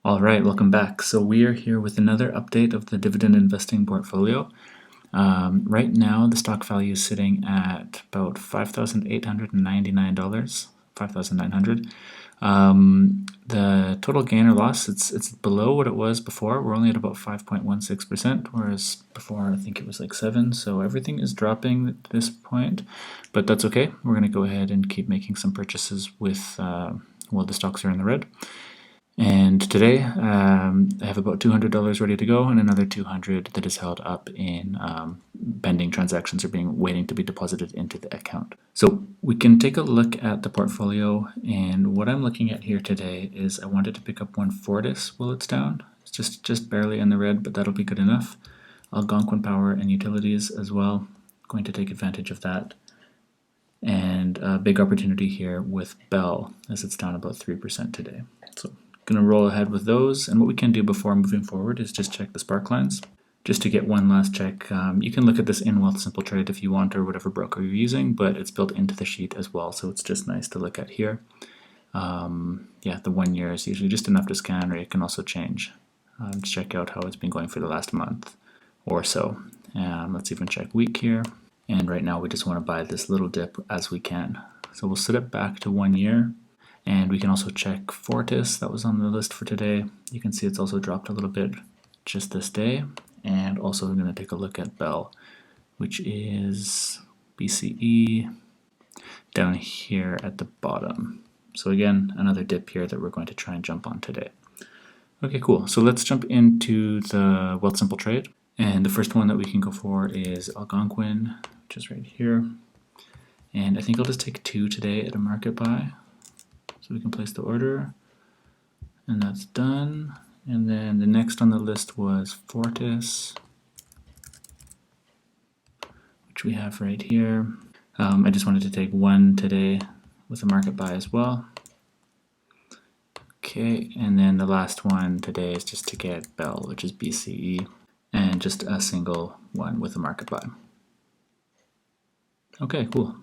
All right, welcome back. So we are here with another update of the dividend investing portfolio. Right now, the stock value is sitting at about $5,899, $5,900. The total gain or loss, it's below what it was before. We're only at about 5.16%, whereas before I think it was like 7. So everything is dropping at this point, but that's okay. We're going to go ahead and keep making some purchases with while the stocks are in the red. And today I have about $200 ready to go and another $200 that is held up in pending transactions or waiting to be deposited into the account. So we can take a look at the portfolio, and what I'm looking at here today is I wanted to pick up one Fortis while it's down. It's just barely in the red, but that'll be good enough. Algonquin Power and Utilities as well. Going to take advantage of that. And a big opportunity here with Bell as it's down about 3% today. So going to roll ahead with those, and what we can do before moving forward is just check the Sparklines. Just to get one last check, you can look at this in Wealthsimple Trade if you want, or whatever broker you're using, but it's built into the sheet as well, so it's just nice to look at here. Yeah, the 1 year is usually just enough to scan, or you can also change to check out how it's been going for the last month or so. Let's even check week here, and right now we just want to buy this little dip as we can. So we'll set it back to 1 year. And we can also check Fortis, that was on the list for today. You can see it's also dropped a little bit just this day. And also we're going to take a look at Bell, which is BCE down here at the bottom. So again, another dip here that we're going to try and jump on today. Okay, cool. So let's jump into the Wealthsimple Trade. And the first one that we can go for is Algonquin, which is right here. And I think I'll just take 2 today at a market buy. So we can place the order, and that's done. And then the next on the list was Fortis, which we have right here. I just wanted to take 1 today with a market buy as well. Okay, and then the last one today is just to get Bell, which is BCE, and just a single one with a market buy. Okay, cool.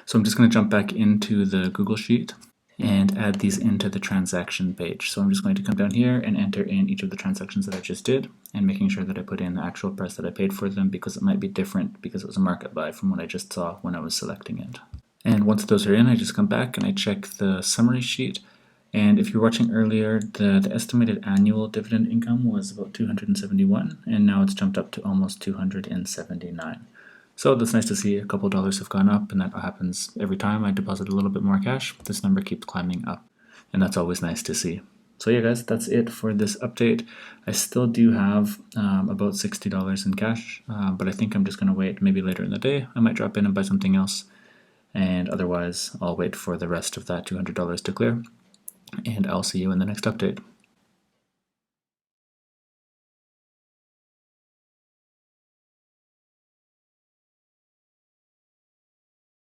So I'm just going to jump back into the Google Sheet and add these into the transaction page. So I'm just going to come down here and enter in each of the transactions that I just did, and making sure that I put in the actual price that I paid for them, because it might be different because it was a market buy from what I just saw when I was selecting it. And once those are in, I just come back and I check the summary sheet. And if you're watching earlier, the estimated annual dividend income was about 271, and now it's jumped up to almost 279. So that's nice to see. A couple dollars have gone up, and that happens every time I deposit a little bit more cash. This number keeps climbing up, and that's always nice to see. So yeah, guys, that's it for this update. I still do have about $60 in cash, but I think I'm just going to wait. Maybe later in the day, I might drop in and buy something else, and otherwise, I'll wait for the rest of that $200 to clear, and I'll see you in the next update.